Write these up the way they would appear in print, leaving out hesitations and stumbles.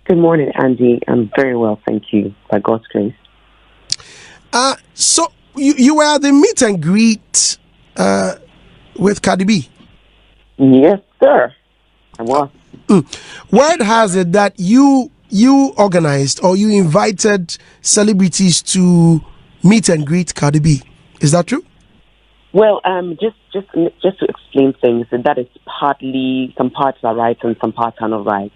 Good morning, Andy. I'm very well, thank you, by God's grace. So you were at the meet and greet with Cardi B. Yes, sir. I was. Word has it that you organized or you invited celebrities to meet and greet Cardi B. Is that true? Well, just to explain things, that is partly, some parts are right and some parts are not right.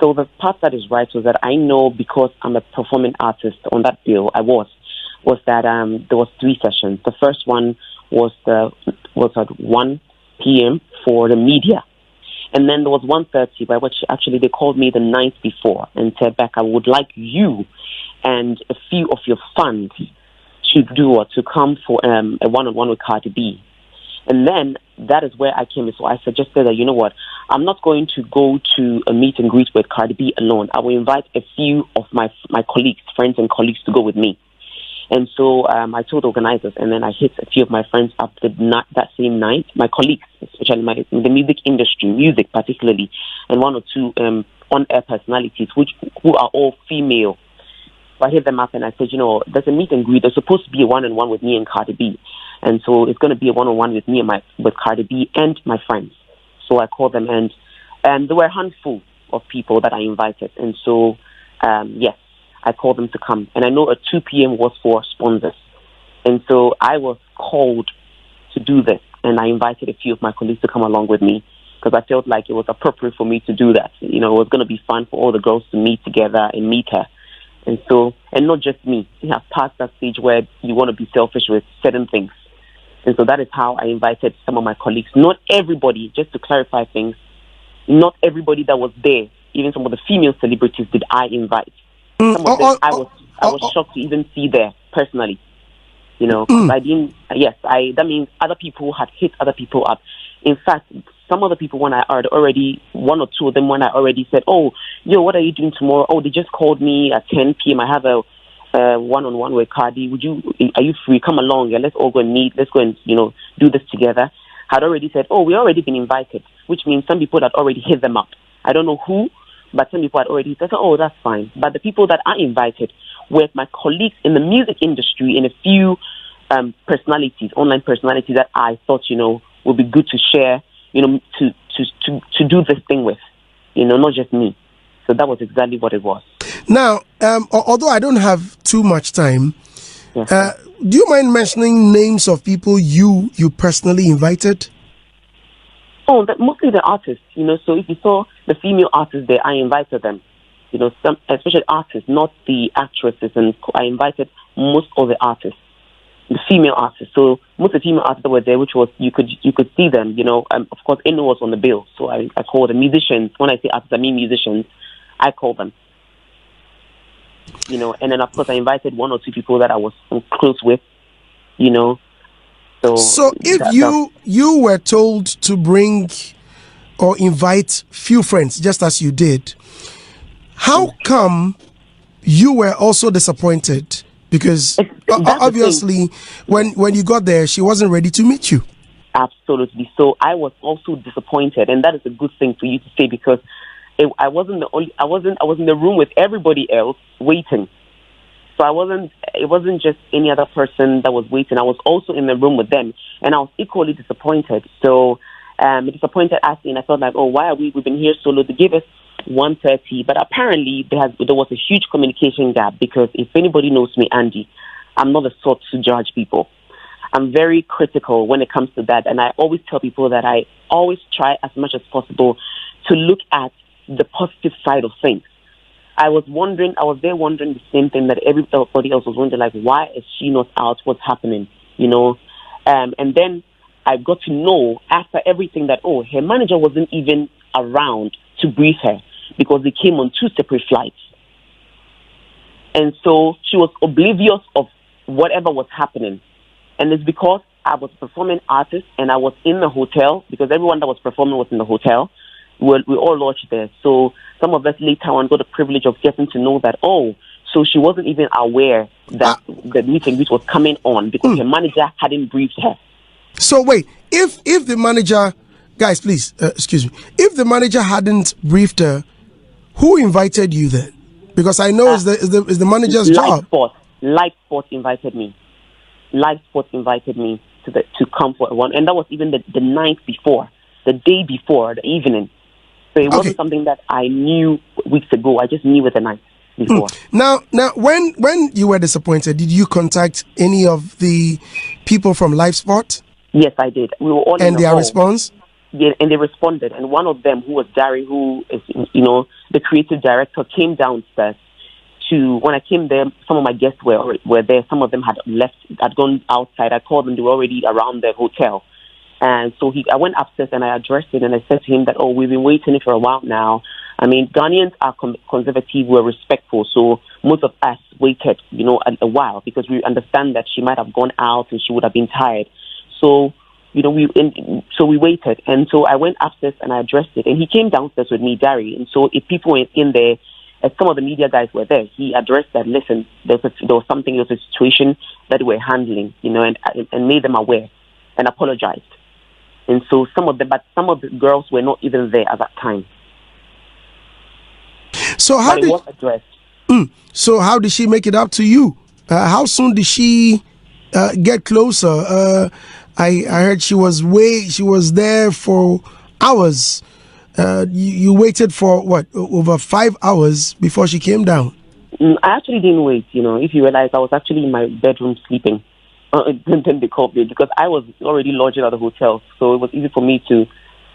So the part that is right was that I know, because I'm a performing artist on that bill, was that there was 3 sessions. The first one was at 1 p.m. for the media. And then there was 1:30, by which actually they called me the night before and said, Becca, I would like you and a few of your fans to come for a one-on-one with Cardi B. And then that is where I came in. So I suggested that, you know what, I'm not going to go to a meet and greet with Cardi B alone. I will invite a few of my colleagues, friends and colleagues to go with me. And so I told the organizers, and then I hit a few of my friends up that same night, my colleagues, especially in the music industry, music particularly, and 1 or 2 on-air personalities, who are all female. So I hit them up and I said, you know, there's a meet and greet. There's supposed to be a one-on-one with me and Cardi B. And so it's going to be a one-on-one with me and with Cardi B and my friends. So I called them, and there were a handful of people that I invited. And so, yes, I called them to come. And I know at 2 p.m. was for sponsors. And so I was called to do this. And I invited a few of my colleagues to come along with me, because I felt like it was appropriate for me to do that. You know, it was going to be fun for all the girls to meet together and meet her. And so, and not just me. We have passed that stage where you want to be selfish with certain things. And so that is how I invited some of my colleagues. Not everybody, just to clarify things, not everybody that was there, even some of the female celebrities, did I invite. Some of them I was shocked to even see there personally. You know, I didn't. Yes, that means other people had hit other people up. In fact, some of the people, when I had already, 1 or 2 of them, when I already said, "Oh, yo, what are you doing tomorrow?" "Oh, they just called me at 10 p.m. I have a one-on-one with Cardi. Are you free? Come along. Yeah, let's all go and meet. Let's go and, you know, do this together." Had already said, "Oh, we already been invited," which means some people had already hit them up. I don't know who, but some people had already said, "Oh, that's fine." But the people that I invited were my colleagues in the music industry and a few personalities, online personalities that I thought, you know, would be good to share, you know, to do this thing with, you know, not just me. So that was exactly what it was. Now, although I don't have too much time, Yes, do you mind mentioning names of people you personally invited? Oh, mostly the artists, you know. So if you saw the female artists there, I invited them. You know, some especially artists, not the actresses, and I invited most of the artists, the female artists. So most of the female artists that were there, which was you could see them. You know, of course, Eno was on the bill, so I called the musicians. When I say artists, I mean musicians. I call them. You know, and then of course I invited 1 or 2 people that I was close with. You know. So if you were told to bring or invite few friends, just as you did, how come you were also disappointed? Because obviously, when you got there, she wasn't ready to meet you. Absolutely. So I was also disappointed, and that is a good thing for you to say, because I wasn't the only. I was in the room with everybody else waiting. So it wasn't just any other person that was waiting. I was also in the room with them, and I was equally disappointed. So disappointed asking, I felt like, oh, why are we've been here so low? They gave us 1:30, but apparently there was a huge communication gap, because if anybody knows me, Andy, I'm not the sort to judge people. I'm very critical when it comes to that, and I always tell people that I always try as much as possible to look at the positive side of things. I was there wondering the same thing that everybody else was wondering, like, why is she not out? What's happening? You know? And then I got to know after everything that, oh, her manager wasn't even around to brief her, because they came on 2 separate flights. And so she was oblivious of whatever was happening. And it's because I was a performing artist and I was in the hotel, because everyone that was performing was in the hotel. We all lodged there. So some of us later on got the privilege of getting to know that, oh, so she wasn't even aware that the meet and greet was coming on, because her manager hadn't briefed her. So wait, if the manager, guys, please, excuse me, if the manager hadn't briefed her, Who invited you then? Because I know it's the manager's job. Live Sport invited me. Live Sport invited me to come for one, and that was even the night before, the day before, the evening. So it wasn't something that I knew weeks ago. I just knew it the night before. Now, when you were disappointed, did you contact any of the people from Live Sport? Yes, I did. We were all in and their hall. Response? Yeah, and they responded. And one of them, who was Gary, who is, the creative director, came downstairs. When I came there, some of my guests were there. Some of them had left, had gone outside. I called them; they were already around the hotel. And so I went upstairs and I addressed it, and I said to him that, we've been waiting for a while now. I mean, Ghanaians are conservative, we're respectful, so most of us waited, a while, because we understand that she might have gone out and she would have been tired. So, we waited. And so I went upstairs and I addressed it, and he came downstairs with me, Gary. And so if people were in there, as some of the media guys were there, he addressed that, listen, there was a situation that we're handling, and made them aware and apologized. And so some of the girls were not even there at that time. So how it was addressed. So how did she make it up to you? How soon did she get closer? I heard she was there for hours. You waited for what, over 5 hours before she came down? I actually didn't wait. If you realize, I was actually in my bedroom sleeping. Then they called me because I was already lodging at the hotel, so it was easy for me to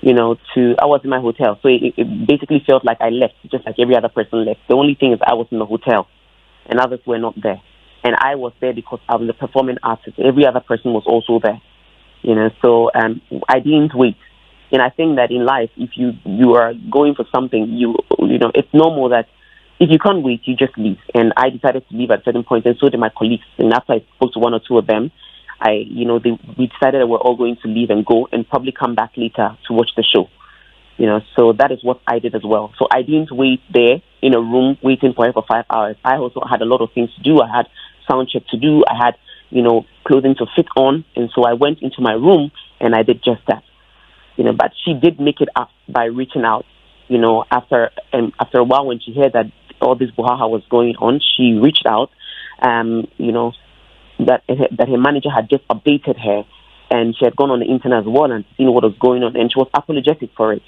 I was in my hotel, so it basically felt like I left, just like every other person left. The only thing is I was in the hotel, and others were not there, and I was there because I was the performing artist. Every other person was also there, So I didn't wait, and I think that in life, if you are going for something, it's normal that if you can't wait, you just leave. And I decided to leave at a certain point, and so did my colleagues. And after I spoke to one or two of them, we decided that we're all going to leave and go and probably come back later to watch the show. So that is what I did as well. So I didn't wait there in a room waiting for her for 5 hours. I also had a lot of things to do. I had sound check to do. I had, clothing to fit on. And so I went into my room and I did just that. But she did make it up by reaching out. After a while, when she heard that all this brouhaha was going on, she reached out, that her manager had just updated her, and she had gone on the internet as well and seen what was going on, and she was apologetic for it.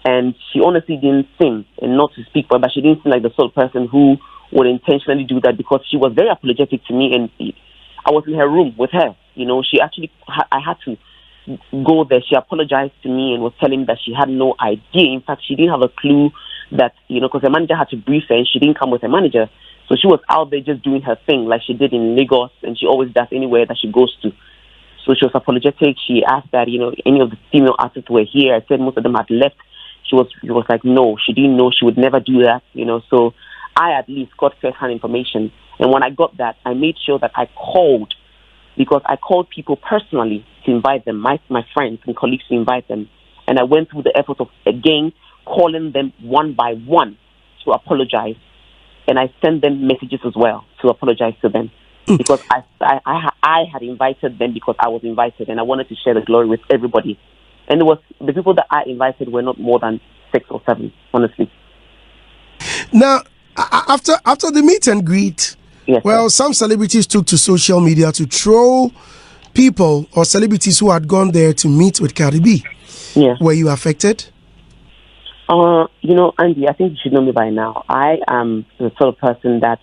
And she honestly didn't sing, and not to speak for her, but she didn't seem like the sort of person who would intentionally do that, because she was very apologetic to me, and I was in her room with her. She actually, I had to go there. She apologized to me and was telling me that she had no idea. In fact, she didn't have a clue that, because her manager had to brief her and she didn't come with her manager. So she was out there just doing her thing like she did in Lagos, and she always does anywhere that she goes to. So she was apologetic. She asked that, any of the female artists were here. I said most of them had left. She was like, no, she didn't know. She would never do that, So I at least got first-hand information. And when I got that, I made sure that I called, because I called people personally to invite them, my friends and colleagues to invite them. And I went through the effort of, again, calling them one by one to apologize. And I sent them messages as well to apologize to them. Because I had invited them because I was invited, and I wanted to share the glory with everybody. And it was the people that I invited were not more than 6 or 7, honestly. Now, after the meet and greet, yes, well, some celebrities took to social media to troll people or celebrities who had gone there to meet with Cardi B. Yeah. Were you affected? Andy, I think you should know me by now. I am the sort of person that,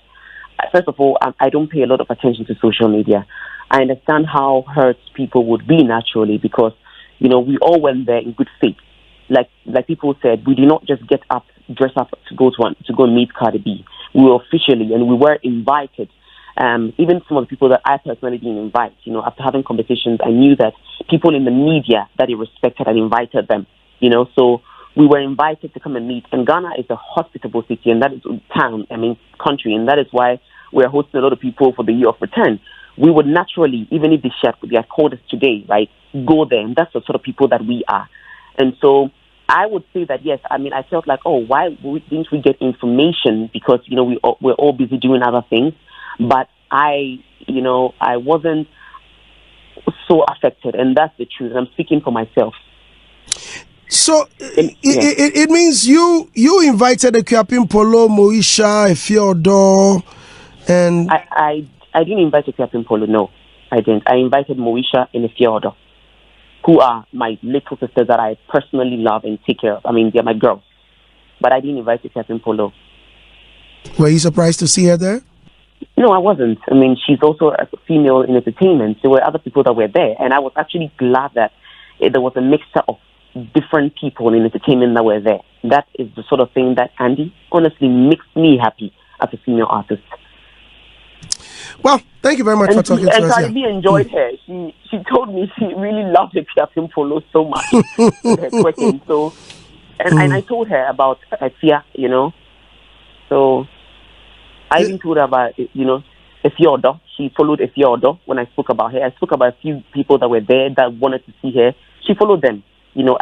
first of all, I don't pay a lot of attention to social media. I understand how hurt people would be naturally, because, we all went there in good faith. Like people said, we did not just get up, dress up to go and meet Cardi B. We were officially, and we were invited. Even some of the people that I personally didn't invite, after having conversations, I knew that people in the media that they respected had invited them, so we were invited to come and meet. And Ghana is a hospitable city, and that is country, and that is why we're hosting a lot of people for the year of return. We would naturally, even if they had called us today, right, go there, and that's the sort of people that we are. And so I would say that, yes, I felt like, why didn't we get information? Because, we're all busy doing other things. But I wasn't so affected, and that's the truth. I'm speaking for myself. So it means you invited Ekuapin Polo, Moisha, Efiodo, and I didn't invite Ekuapin Polo. No, I didn't. I invited Moisha and Efiodo, who are my little sisters that I personally love and take care of. I mean, they're my girls. But I didn't invite Ekuapin Polo. Were you surprised to see her there? No, I wasn't. I mean, she's also a female in entertainment. There were other people that were there, and I was actually glad that there was a mixture of different people in entertainment that were there. That is the sort of thing that, Andy, honestly makes me happy as a female artist. Well, thank you very much for talking to us. And Cardi B enjoyed her. She told me she really loved the Ekuapin Polo so much with her twerking. So, and I told her about Afia, you know. So I even told her about, you know, Efiodo. She followed Efiodo when I spoke about her. I spoke about a few people that were there that wanted to see her. She followed them. You know,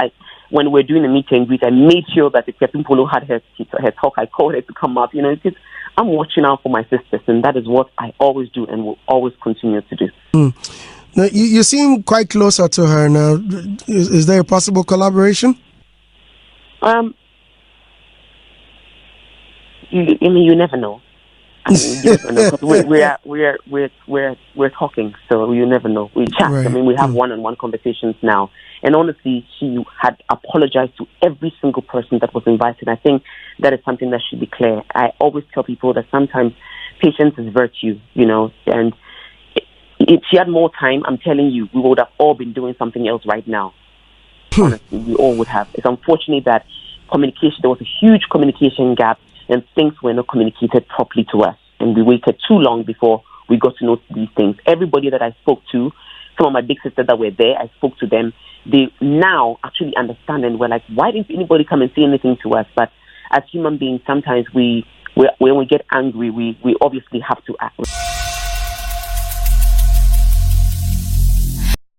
when we were doing a meet and greet, I made sure that the Ekuapin Polo had her talk. I called her to come up. You know, because I'm watching out for my sisters, and that is what I always do and will always continue to do. Now, you seem quite closer to her now. Is there a possible collaboration? You never know. I mean, you never know, 'cause we're talking, so you never know. We chat. Right. I mean, we have one-on-one conversations now. And honestly, she had apologized to every single person that was invited. I think that is something that should be clear. I always tell people that sometimes patience is virtue, you know. And if she had more time, I'm telling you, we would have all been doing something else right now. Honestly, we all would have. It's unfortunate that there was a huge communication gap, and things were not communicated properly to us. And we waited too long before we got to know these things. Everybody that I spoke to, some of my big sisters that were there, I spoke to them. They now actually understand and were like, why didn't anybody come and say anything to us? But as human beings, sometimes when we get angry, we obviously have to act.